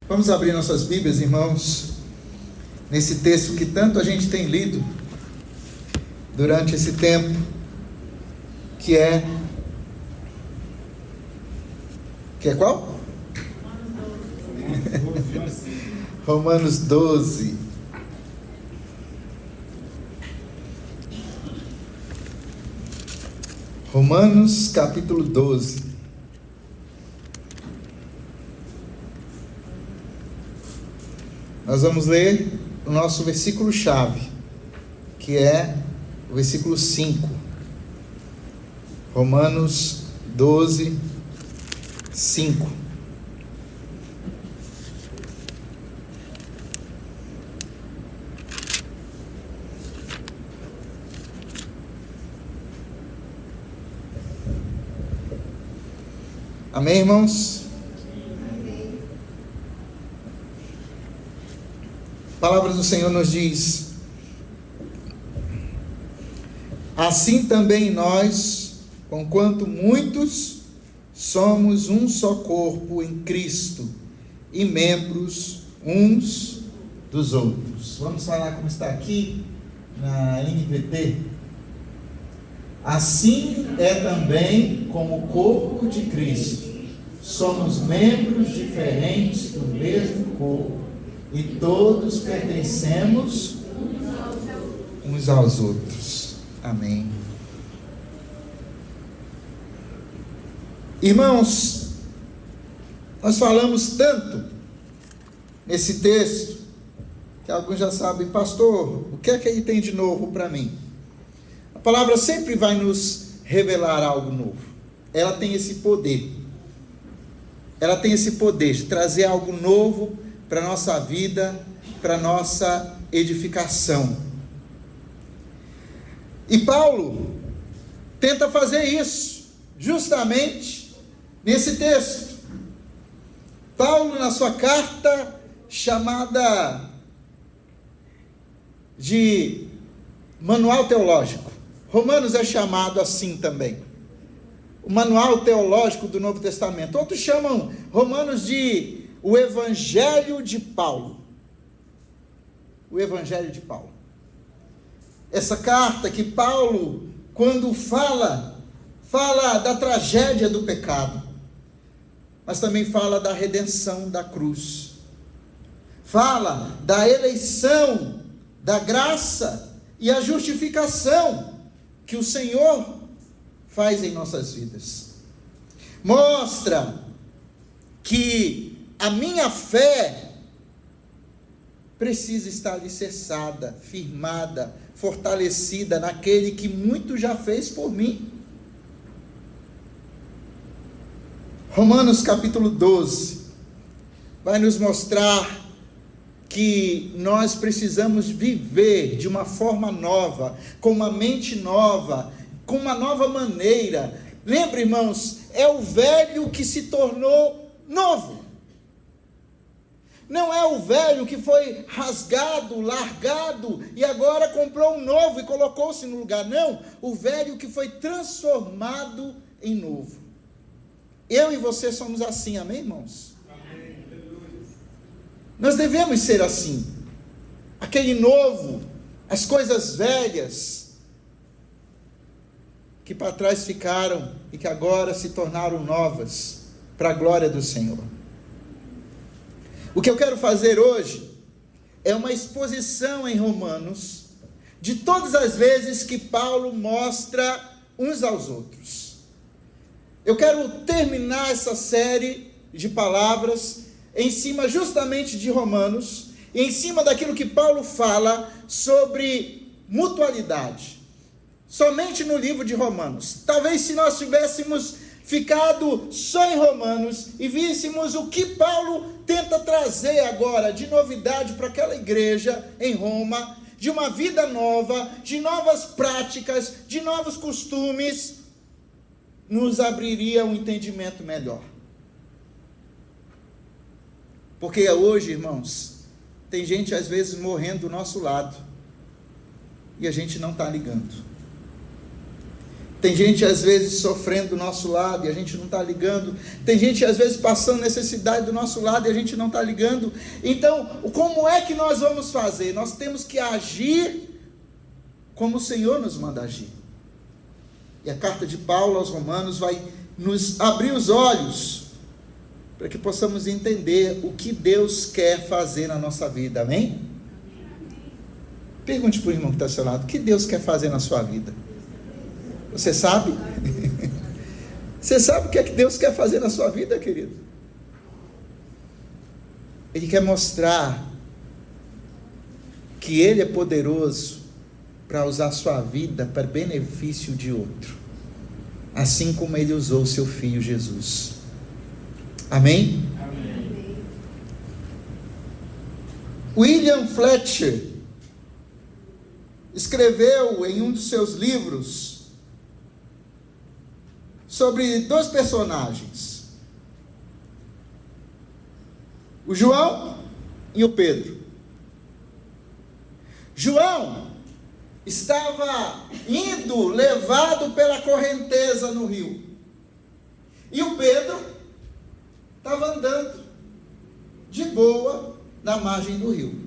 Vamos abrir nossas Bíblias, irmãos, nesse texto que tanto a gente tem lido durante esse tempo, que é qual? Romanos 12. Romanos capítulo 12. Nós vamos ler o nosso versículo-chave, que é o versículo 5. Romanos 12, 5. Amém, irmãos? A palavra do Senhor nos diz: assim também nós, conquanto muitos, somos um só corpo em Cristo e membros uns dos outros. Vamos falar como está aqui na NVT. Assim é também com o corpo de Cristo. Somos membros diferentes do mesmo corpo e todos pertencemos uns aos outros. Amém. Irmãos, nós falamos tanto nesse texto que alguns já sabem: pastor, o que é que aí tem de novo para mim? A palavra sempre vai nos revelar algo novo. Ela tem esse poder. Ela tem esse poder de trazer algo novo para a nossa vida, para a nossa edificação. E Paulo tenta fazer isso, justamente nesse texto. Paulo, na sua carta chamada de Manual Teológico, Romanos é chamado assim também, o Manual Teológico do Novo Testamento. Outros chamam Romanos de o Evangelho de Paulo. O Evangelho de Paulo. Essa carta que Paulo, quando fala da tragédia do pecado, mas também fala da redenção da cruz. Fala da eleição, da graça e a justificação que o Senhor faz em nossas vidas. Mostra que a minha fé precisa estar alicerçada, firmada, fortalecida naquele que muito já fez por mim. Romanos capítulo 12 vai nos mostrar que nós precisamos viver de uma forma nova, com uma mente nova, com uma nova maneira. Lembra, irmãos, é o velho que se tornou novo. Não é o velho que foi rasgado, largado, e agora comprou um novo e colocou-se no lugar. Não, o velho que foi transformado em novo. Eu e você somos assim, amém, irmãos? Amém. Nós devemos ser assim. Aquele novo, as coisas velhas, que para trás ficaram e que agora se tornaram novas, para a glória do Senhor. O que eu quero fazer hoje é uma exposição em Romanos de todas as vezes que Paulo mostra uns aos outros. Eu quero terminar essa série de palavras em cima justamente de Romanos, e em cima daquilo que Paulo fala sobre mutualidade, somente no livro de Romanos. Talvez se nós tivéssemos ficado só em Romanos e víssemos o que Paulo tenta trazer agora de novidade para aquela igreja em Roma, de uma vida nova, de novas práticas, de novos costumes, nos abriria um entendimento melhor. Porque hoje, irmãos, tem gente às vezes morrendo do nosso lado e a gente não está ligando. Tem gente às vezes sofrendo do nosso lado e a gente não está ligando. Tem gente às vezes passando necessidade do nosso lado e a gente não está ligando. Então, como é que nós vamos fazer? Nós temos que agir como o Senhor nos manda agir. E a carta de Paulo aos Romanos vai nos abrir os olhos para que possamos entender o que Deus quer fazer na nossa vida, amém? Pergunte para o irmão que está ao seu lado, o que Deus quer fazer na sua vida? Você sabe? Você sabe o que é que Deus quer fazer na sua vida, querido? Ele quer mostrar que Ele é poderoso para usar a sua vida para benefício de outro, assim como Ele usou o seu Filho Jesus. Amém? Amém. William Fletcher escreveu em um dos seus livros sobre dois personagens, o João e o Pedro. João estava indo levado pela correnteza no rio, e o Pedro estava andando de boa na margem do rio.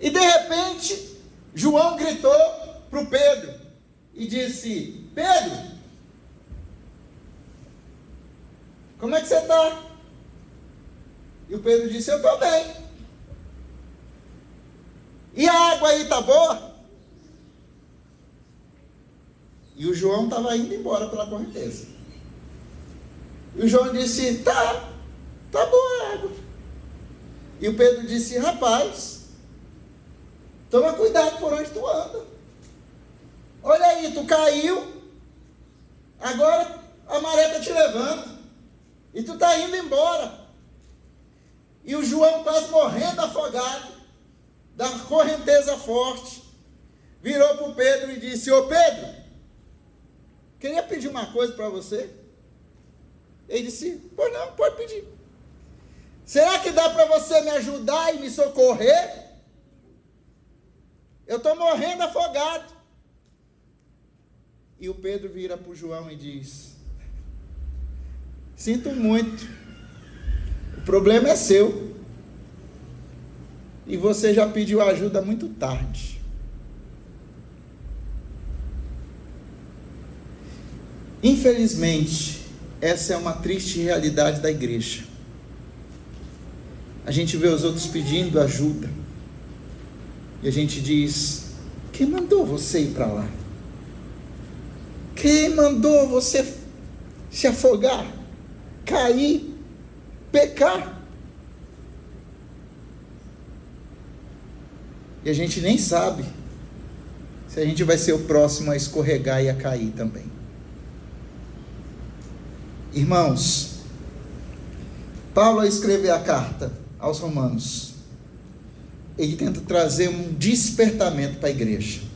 E de repente João gritou para o Pedro e disse: Pedro, como é que você está? E o Pedro disse: eu estou bem. E a água aí está boa? E o João estava indo embora pela correnteza. E o João disse: tá boa a água. E o Pedro disse: rapaz, toma cuidado por onde tu anda. Olha aí, tu caiu, agora a maré está te levando, e tu está indo embora. E o João, quase morrendo afogado, da correnteza forte, virou para o Pedro e disse: ô Pedro, queria pedir uma coisa para você. Ele disse: pois não, pode pedir. Será que dá para você me ajudar e me socorrer? Eu estou morrendo afogado. E o Pedro vira para o João e diz: sinto muito, o problema é seu, e você já pediu ajuda muito tarde. Infelizmente, essa é uma triste realidade da igreja. A gente vê os outros pedindo ajuda, e a gente diz: quem mandou você ir para lá? Quem mandou você se afogar, cair, pecar? E a gente nem sabe se a gente vai ser o próximo a escorregar e a cair também. Irmãos, Paulo, ao escrever a carta aos Romanos, ele tenta trazer um despertamento para a igreja.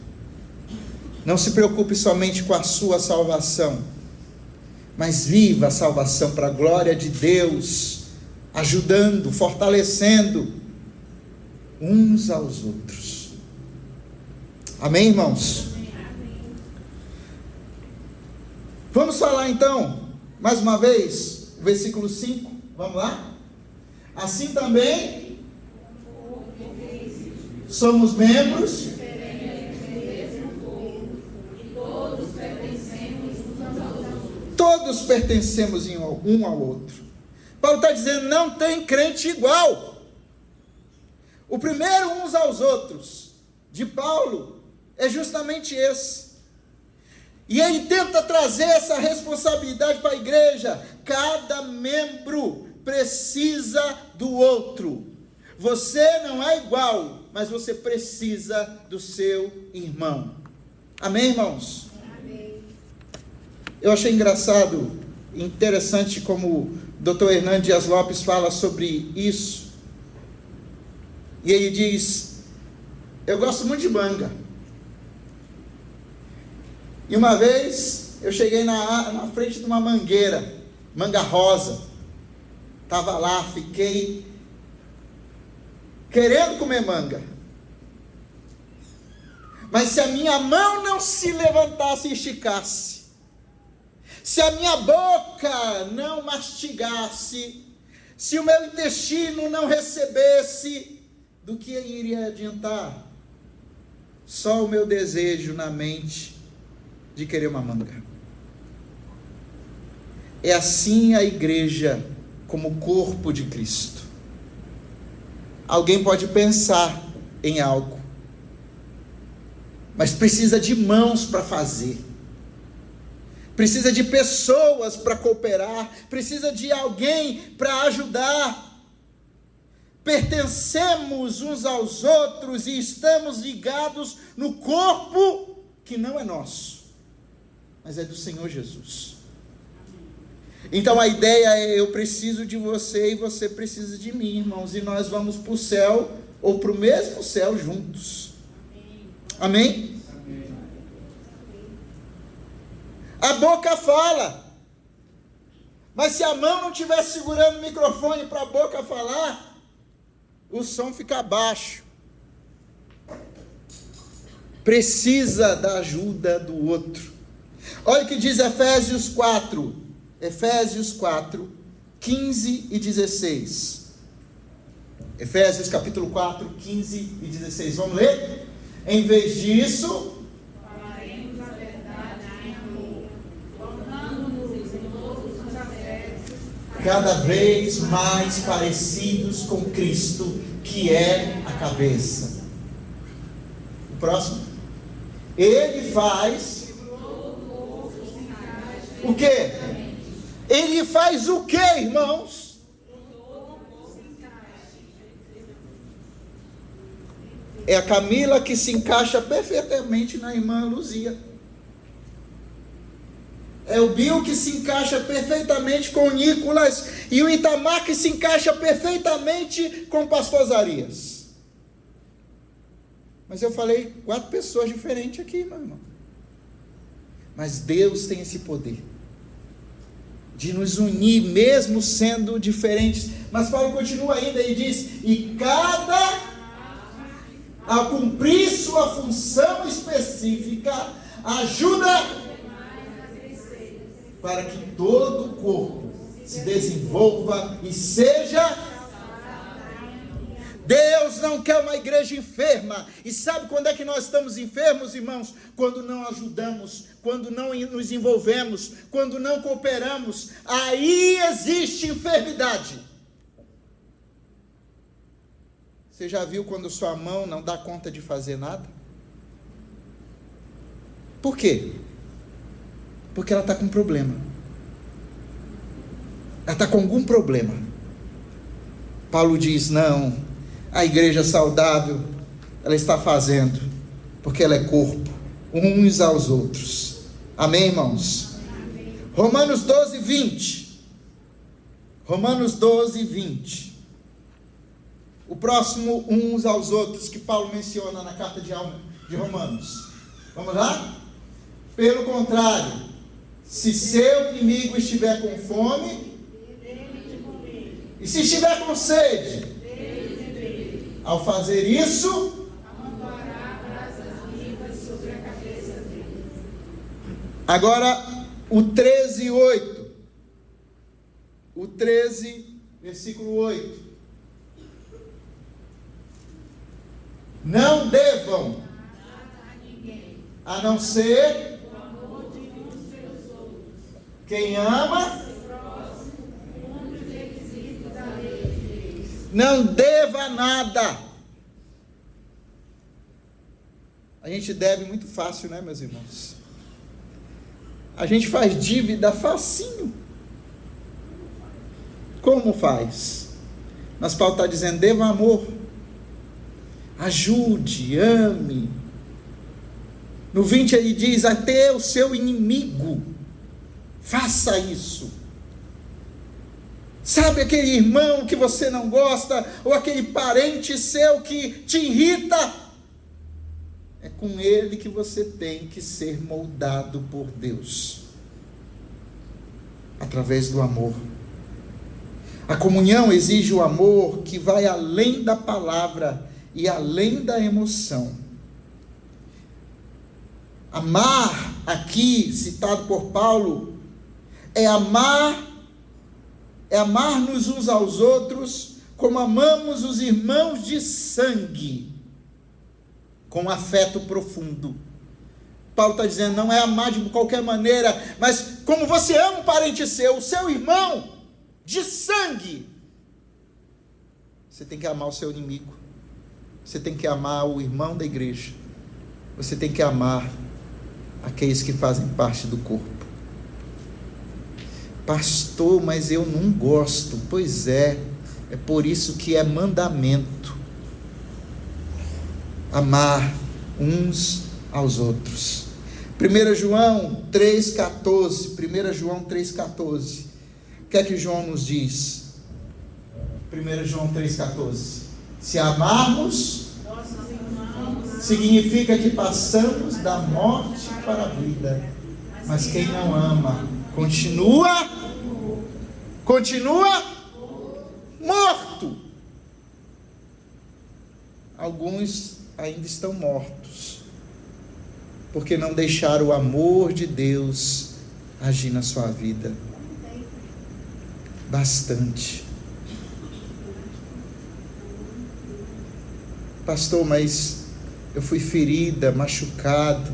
Não se preocupe somente com a sua salvação, mas viva a salvação para a glória de Deus, ajudando, fortalecendo uns aos outros. Amém, irmãos? Amém. Vamos falar então, mais uma vez, o versículo 5, vamos lá? Assim também, somos membros, todos pertencemos um ao outro. Paulo está dizendo: não tem crente igual. O primeiro uns aos outros de Paulo é justamente esse. E ele tenta trazer essa responsabilidade para a igreja. Cada membro precisa do outro. Você não é igual, mas você precisa do seu irmão. Amém, irmãos? Amém. Eu achei engraçado, interessante como o Dr. Hernando Dias Lopes fala sobre isso. E ele diz: eu gosto muito de manga. E uma vez eu cheguei na frente de uma mangueira, manga rosa. Estava lá, fiquei querendo comer manga. Mas se a minha mão não se levantasse e esticasse, se a minha boca não mastigasse, se o meu intestino não recebesse, do que iria adiantar? Só o meu desejo na mente de querer uma manga. É assim a igreja como corpo de Cristo. Alguém pode pensar em algo, mas precisa de mãos para fazer, precisa de pessoas para cooperar, precisa de alguém para ajudar. Pertencemos uns aos outros e estamos ligados no corpo que não é nosso, mas é do Senhor Jesus. Então a ideia é: eu preciso de você e você precisa de mim, irmãos, e nós vamos para o céu, ou para o mesmo céu juntos. Amém? A boca fala, mas se a mão não estiver segurando o microfone para a boca falar, o som fica baixo. Precisa da ajuda do outro. Olha o que diz Efésios 4, 15 e 16. Efésios capítulo 4, 15 e 16. Vamos ler? Em vez disso, falaremos a verdade em amor, tornando-nos em todos os aspectos cada vez mais parecidos com Cristo, que é a cabeça. O próximo. Ele faz o quê? Ele faz o quê, irmãos? É a Camila que se encaixa perfeitamente na irmã Luzia. É o Bill que se encaixa perfeitamente com o Nicolas. E o Itamar que se encaixa perfeitamente com o pastor Zarias. Mas eu falei 4 pessoas diferentes aqui, meu irmão. Mas Deus tem esse poder de nos unir, mesmo sendo diferentes. Mas Paulo continua ainda e diz: e cada, a cumprir sua função específica, ajuda para que todo o corpo se desenvolva e seja. Deus não quer uma igreja enferma. E sabe quando é que nós estamos enfermos, irmãos? Quando não ajudamos, quando não nos envolvemos, quando não cooperamos. Aí existe enfermidade. Você já viu quando sua mão não dá conta de fazer nada? Por quê? Porque ela está com problema. Ela está com algum problema. Paulo diz: não, a igreja saudável, ela está fazendo, porque ela é corpo, uns aos outros. Amém, irmãos? Amém. Romanos 12, 20. Romanos 12, 20. O próximo, uns aos outros, que Paulo menciona na carta de Romanos. Vamos lá? Pelo contrário, se seu inimigo estiver com fome, e se estiver com sede, ao fazer isso, amontoará brasas vivas sobre a cabeça dele. Agora, o 13, 8. O 13, versículo 8. Não devam a não ser o amor de uns pelos outros. Quem ama, não deva nada. A gente deve muito fácil, né, meus irmãos? A gente faz dívida facinho. Como faz? Mas Paulo está dizendo: deva amor, ajude, ame. No 20 ele diz: até o seu inimigo, faça isso. Sabe aquele irmão que você não gosta, ou aquele parente seu que te irrita? É com ele que você tem que ser moldado por Deus, através do amor. A comunhão exige o amor que vai além da palavra e além da emoção. Amar, aqui citado por Paulo, é amar-nos uns aos outros como amamos os irmãos de sangue, com afeto profundo. Paulo está dizendo, não é amar de qualquer maneira, mas como você ama um parente seu, o seu irmão de sangue, você tem que amar o seu inimigo, você tem que amar o irmão da igreja, você tem que amar aqueles que fazem parte do corpo. Pastor, mas eu não gosto. Pois é por isso que é mandamento amar uns aos outros. 1 João 3,14, 1 João 3,14, o que é que João nos diz? 1 João 3,14, se amarmos, significa que passamos da morte para a vida, mas quem não ama, continua morto. Alguns ainda estão mortos, porque não deixaram o amor de Deus agir na sua vida. Bastante. Pastor, mas eu fui ferida, machucado.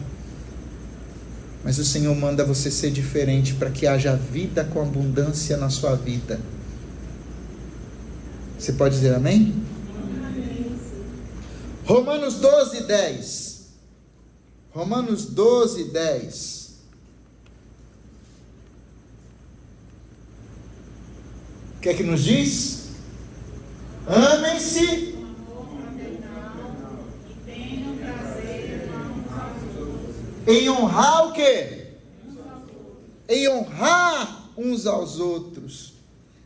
Mas o Senhor manda você ser diferente para que haja vida com abundância na sua vida. Você pode dizer amém? Amém. Romanos 12:10. Romanos 12:10. O que é que nos diz? Amem-se. Em honrar o quê? Em honrar uns aos outros.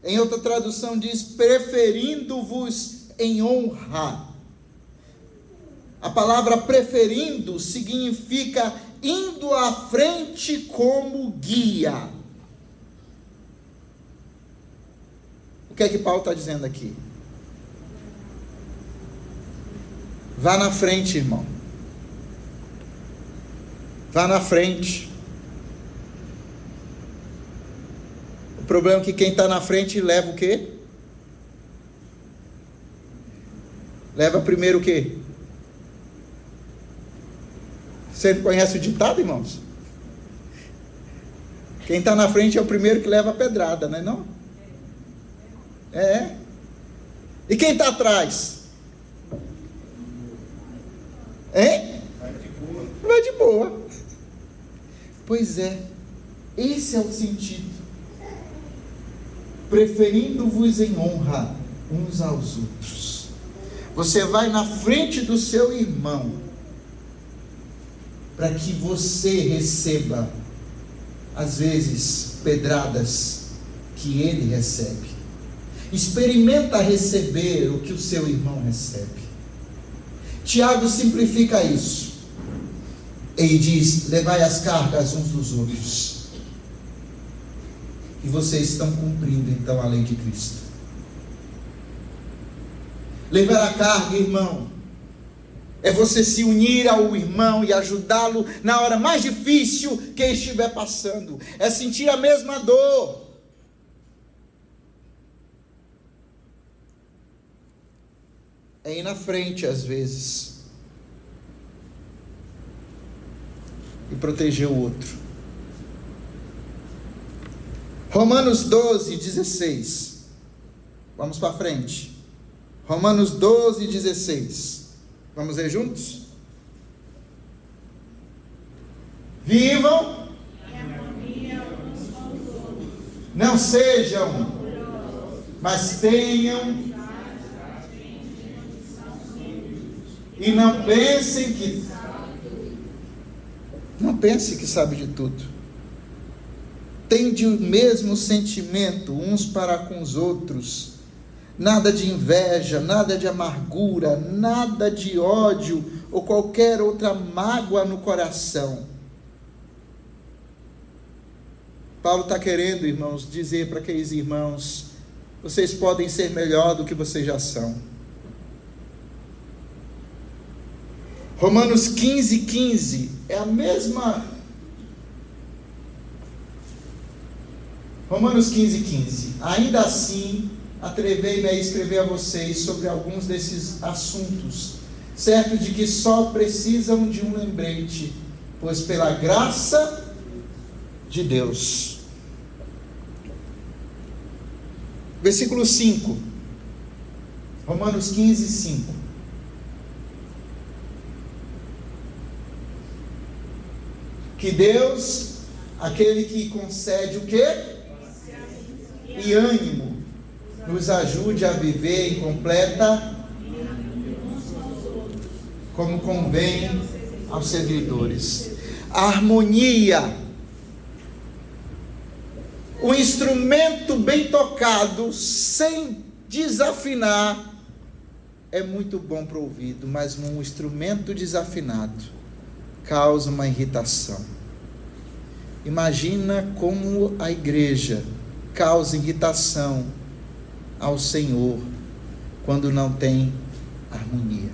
Em outra tradução diz, preferindo-vos em honra. A palavra preferindo significa indo à frente como guia. O que é que Paulo está dizendo aqui? Vá na frente, irmão. Vá na frente. O problema é que quem está na frente leva o quê? Leva primeiro o quê? Você conhece o ditado, irmãos? Quem está na frente é o primeiro que leva a pedrada, não é não? É. E quem está atrás? Hein? Vai de boa. Pois é, esse é o sentido. Preferindo-vos em honra uns aos outros. Você vai na frente do seu irmão, para que você receba, às vezes, pedradas que ele recebe. Experimenta receber o que o seu irmão recebe. Tiago simplifica isso. Ele diz, levai as cargas uns dos outros. E vocês estão cumprindo então a lei de Cristo. Levar a carga, irmão, é você se unir ao irmão e ajudá-lo na hora mais difícil que ele estiver passando. É sentir a mesma dor. É ir na frente às vezes e proteger o outro. Romanos 12:16. Vamos para frente. Romanos 12:16. Vamos ler juntos? Vivam, não sejam, mas tenham, e não pensem que sabe de tudo. Tende o mesmo sentimento uns para com os outros. Nada de inveja, nada de amargura, nada de ódio ou qualquer outra mágoa no coração. Paulo está querendo, irmãos, dizer para aqueles irmãos: vocês podem ser melhor do que vocês já são. Romanos 15:15 é a mesma. Romanos 15:15. Ainda assim, atrevei-me a escrever a vocês sobre alguns desses assuntos, certo de que só precisam de um lembrete, pois pela graça de Deus. Versículo 5. Romanos 15:5. Que Deus, aquele que concede o quê? E ânimo, nos ajude a viver em completa, como convém aos servidores. A harmonia. O instrumento bem tocado, sem desafinar, é muito bom para o ouvido, mas um instrumento desafinado causa uma irritação. Imagina como a igreja causa irritação ao Senhor quando não tem harmonia.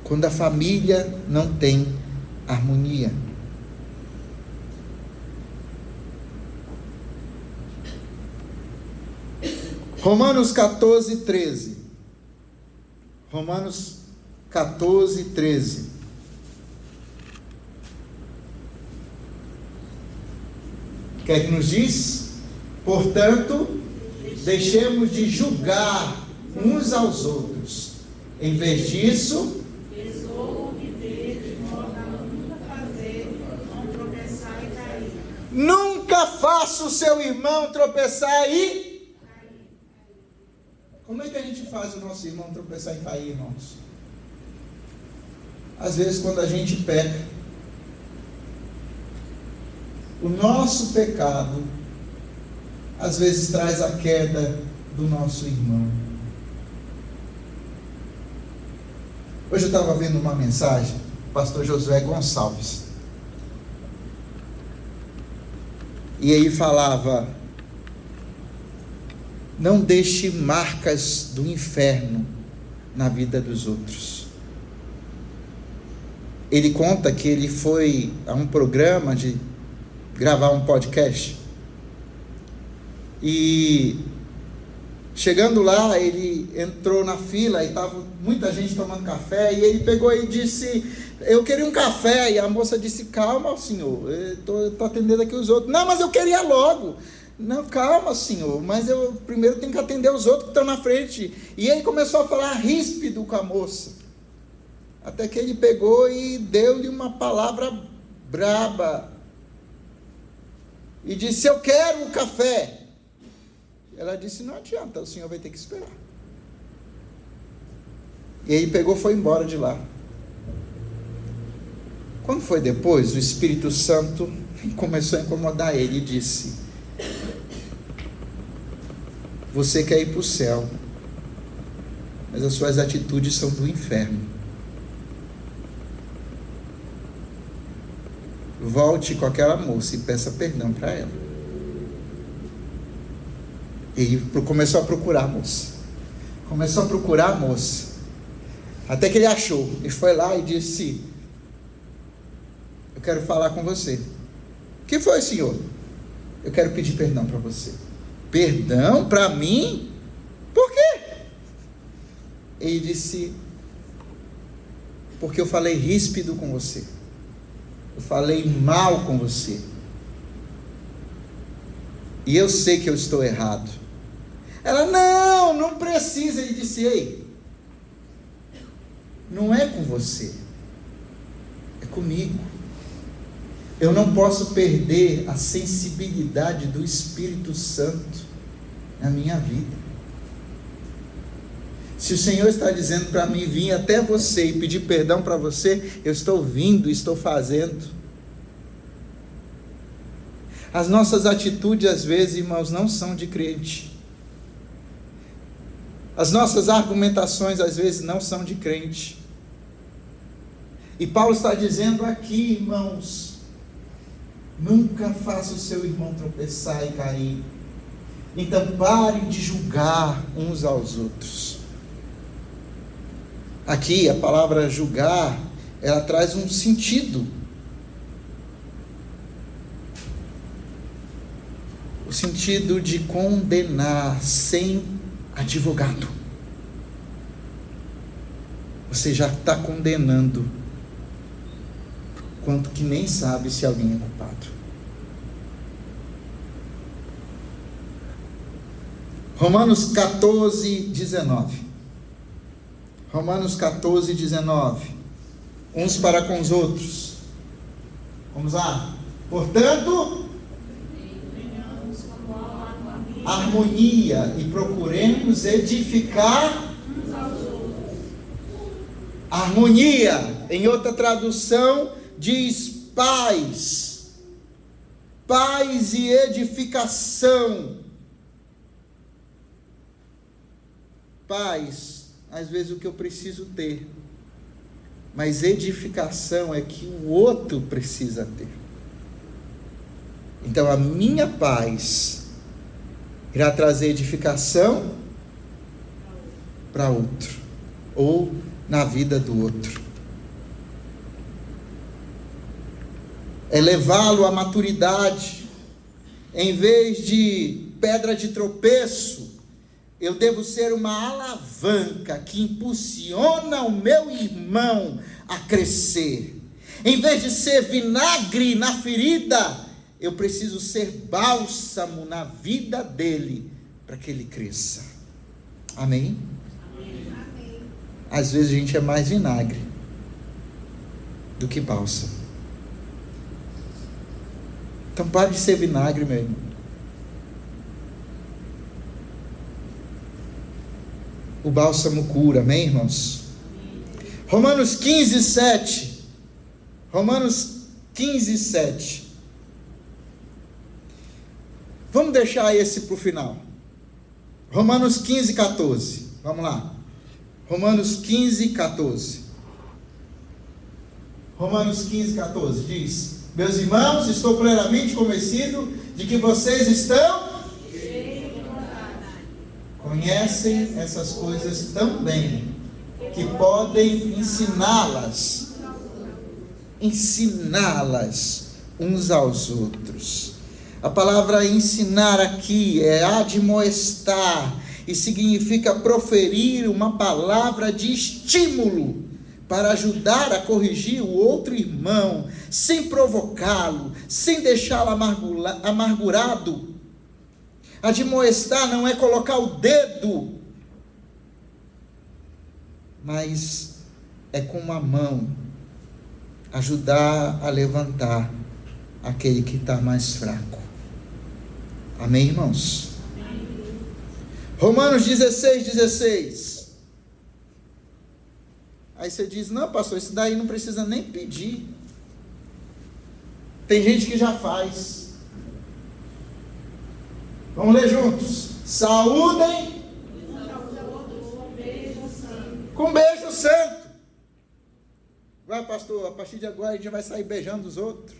Quando a família não tem harmonia. Romanos 14:13. Romanos 14:13. O que é que nos diz? Portanto, deixemos de julgar uns aos outros. Em vez disso, resolvam viver de modo a nunca fazer, não tropeçar e cair. Nunca faça o seu irmão tropeçar e cair. Como é que a gente faz o nosso irmão tropeçar e cair, irmãos? Às vezes, quando a gente peca, o nosso pecado, às vezes traz a queda do nosso irmão. Hoje eu estava vendo uma mensagem do pastor Josué Gonçalves. E ele falava: não deixe marcas do inferno na vida dos outros. Ele conta que ele foi a um programa de gravar um podcast, e chegando lá, ele entrou na fila e estava muita gente tomando café, e ele pegou e disse: eu queria um café, e a moça disse: calma, senhor, eu estou atendendo aqui os outros. Não, mas eu queria logo. Não, calma, senhor, mas eu primeiro tenho que atender os outros que estão na frente. E ele começou a falar ríspido com a moça, até que ele pegou e deu-lhe uma palavra braba, e disse: eu quero um café. Ela disse: não adianta, o senhor vai ter que esperar. E ele pegou e foi embora de lá. Quando foi depois, o Espírito Santo começou a incomodar ele e disse: você quer ir para o céu, mas as suas atitudes são do inferno. Volte com aquela moça e peça perdão para ela. Ele começou a procurar a moça. Começou a procurar a moça. Até que ele achou. Ele foi lá e disse: eu quero falar com você. O que foi, senhor? Eu quero pedir perdão para você. Perdão para mim? Por quê? Ele disse: porque eu falei ríspido com você. Eu falei mal com você. E eu sei que eu estou errado. Ela: não precisa. Ele disse: ei, não é com você, é comigo. Eu não posso perder a sensibilidade do Espírito Santo na minha vida. Se o Senhor está dizendo para mim vir até você e pedir perdão para você, eu estou vindo, estou fazendo. As nossas atitudes, às vezes, irmãos, não são de crente. As nossas argumentações, às vezes, não são de crente. E Paulo está dizendo aqui, irmãos: nunca faça o seu irmão tropeçar e cair. Então pare de julgar uns aos outros. Aqui a palavra julgar, ela traz um sentido. O sentido de condenar sem advogado. Você já está condenando, quanto que nem sabe se alguém é culpado. Romanos 14, 19. Romanos 14, 19. Uns para com os outros. Vamos lá. Portanto, harmonia, e procuremos edificar harmonia. Em outra tradução diz paz. Paz e edificação. Paz, às vezes o que eu preciso ter, mas edificação é que o outro precisa ter. Então a minha paz irá trazer edificação para outro, ou na vida do outro. É levá-lo à maturidade. Em vez de pedra de tropeço, eu devo ser uma alavanca que impulsiona o meu irmão a crescer. Em vez de ser vinagre na ferida, eu preciso ser bálsamo na vida dele, para que ele cresça. Amém? Amém? Às vezes a gente é mais vinagre do que bálsamo. Então pare de ser vinagre, meu irmão. O bálsamo cura, amém, irmãos? Romanos 15, 7. Romanos 15, 7. Vamos deixar esse para o final. Romanos 15, 14. Vamos lá. Romanos 15, 14. Romanos 15, 14 diz: meus irmãos, estou plenamente convencido de que vocês estão conhecem essas coisas tão bem, que podem ensiná-las uns aos outros. A palavra ensinar aqui é admoestar, e significa proferir uma palavra de estímulo, para ajudar a corrigir o outro irmão, sem provocá-lo, sem deixá-lo amargurado. Admoestar não é colocar o dedo, mas é com uma mão ajudar a levantar aquele que está mais fraco. Amém, irmãos? Amém. Romanos 16, 16. Aí você diz: não, pastor, isso daí não precisa nem pedir. Tem gente que já faz. Vamos ler juntos. Saúdem com beijo santo. Vai, pastor, a partir de agora a gente vai sair beijando os outros.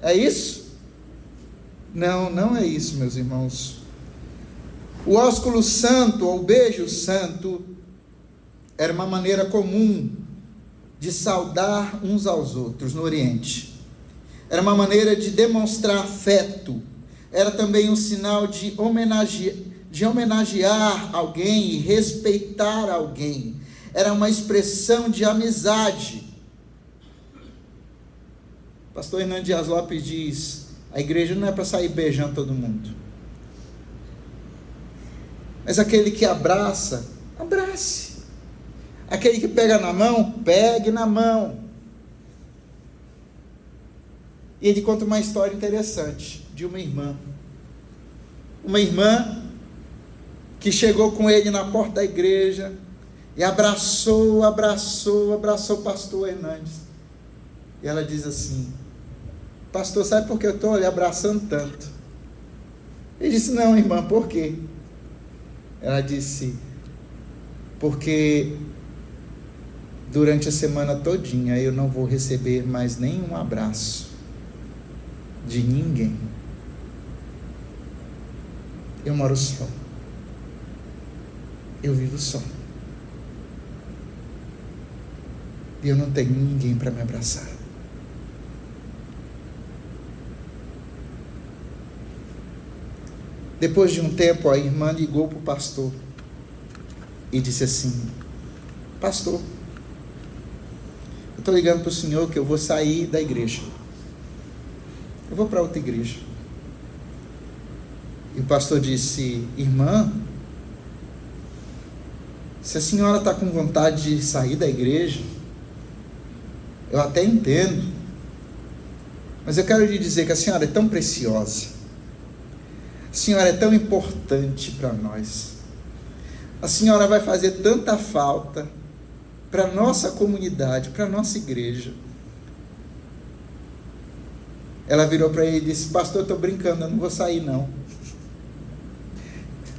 É isso? Não, não é isso, meus irmãos. O ósculo santo, ou beijo santo, era uma maneira comum de saudar uns aos outros no Oriente. Era uma maneira de demonstrar afeto. Era também um sinal de homenagear alguém e respeitar alguém. Era uma expressão de amizade. Pastor Hernando Dias Lopes diz: a igreja não é para sair beijando todo mundo, mas aquele que abraça, abrace. Aquele que pega na mão, pegue na mão. E ele conta uma história interessante de uma irmã que chegou com ele na porta da igreja e abraçou o pastor Hernandes. E ela diz assim: pastor, sabe por que eu estou lhe abraçando tanto? Ele disse: não, irmã, por quê? Ela disse: porque durante a semana todinha eu não vou receber mais nenhum abraço de ninguém. Eu moro só. Eu vivo só. e eu não tenho ninguém para me abraçar. Depois de um tempo, a irmã ligou para o pastor e disse assim: pastor, eu estou ligando para o senhor que eu vou sair da igreja, eu vou para outra igreja. E o pastor disse: irmã, se a senhora está com vontade de sair da igreja, eu até entendo, mas eu quero lhe dizer que a senhora é tão preciosa, a senhora é tão importante para nós, a senhora vai fazer tanta falta para a nossa comunidade, para a nossa igreja. Ela virou para ele e disse: pastor, eu estou brincando, eu não vou sair não,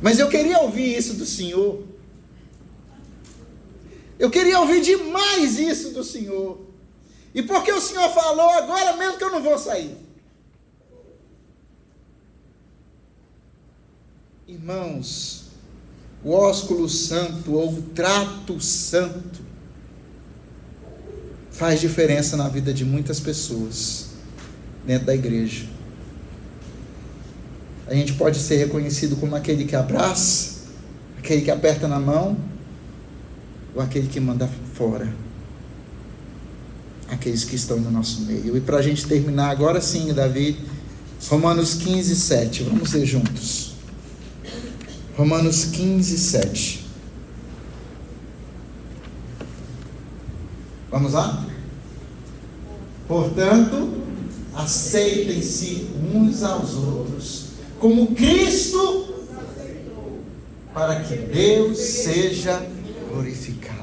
mas eu queria ouvir isso do senhor, eu queria ouvir demais isso do senhor, e porque o senhor falou agora mesmo que eu não vou sair. Irmãos, o ósculo santo ou o trato santo faz diferença na vida de muitas pessoas dentro da igreja. A gente pode ser reconhecido como aquele que abraça, aquele que aperta na mão, ou aquele que manda fora aqueles que estão no nosso meio. E para a gente terminar agora sim, Davi, Romanos 15, 7, vamos ler juntos. Romanos 15, 7. Vamos lá? Portanto, aceitem-se uns aos outros, como Cristo, para que Deus seja glorificado.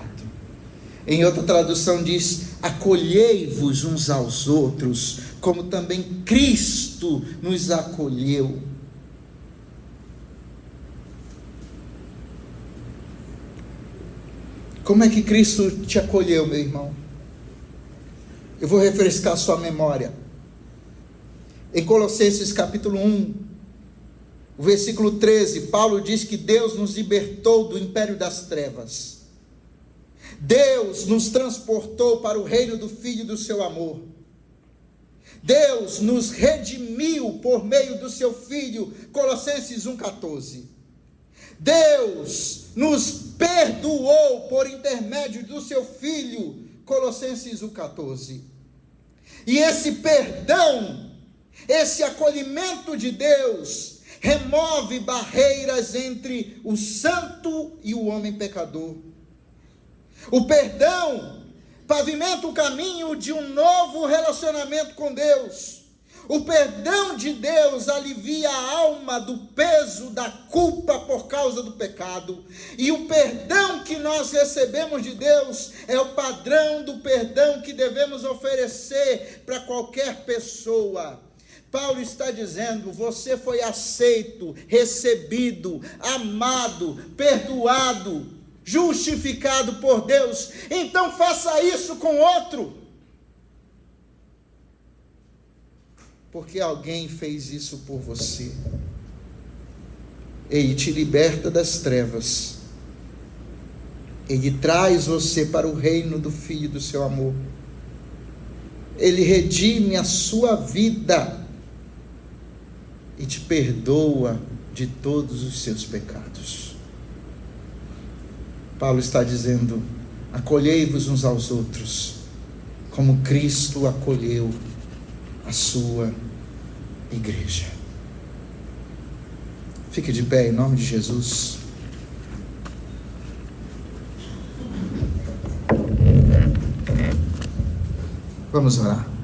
Em outra tradução diz: acolhei-vos uns aos outros, como também Cristo nos acolheu. Como é que Cristo te acolheu, meu irmão? Eu vou refrescar a sua memória. Em Colossenses capítulo 1, o versículo 13, Paulo diz que Deus nos libertou do império das trevas. Deus nos transportou para o reino do Filho do seu amor. Deus nos redimiu por meio do seu Filho, Colossenses 1,14. Deus nos perdoou por intermédio do seu Filho, Colossenses 1,14. E esse perdão, esse acolhimento de Deus, remove barreiras entre o santo e o homem pecador. O perdão pavimenta o caminho de um novo relacionamento com Deus. O perdão de Deus alivia a alma do peso da culpa por causa do pecado. E o perdão que nós recebemos de Deus é o padrão do perdão que devemos oferecer para qualquer pessoa. Paulo está dizendo: você foi aceito, recebido, amado, perdoado, justificado por Deus, então faça isso com outro. Porque alguém fez isso por você. Ele te liberta das trevas. Ele traz você para o reino do Filho do seu amor. Ele redime a sua vida e te perdoa de todos os seus pecados. Paulo está dizendo: acolhei-vos uns aos outros, como Cristo acolheu a sua igreja. Fique de pé em nome de Jesus. Vamos orar.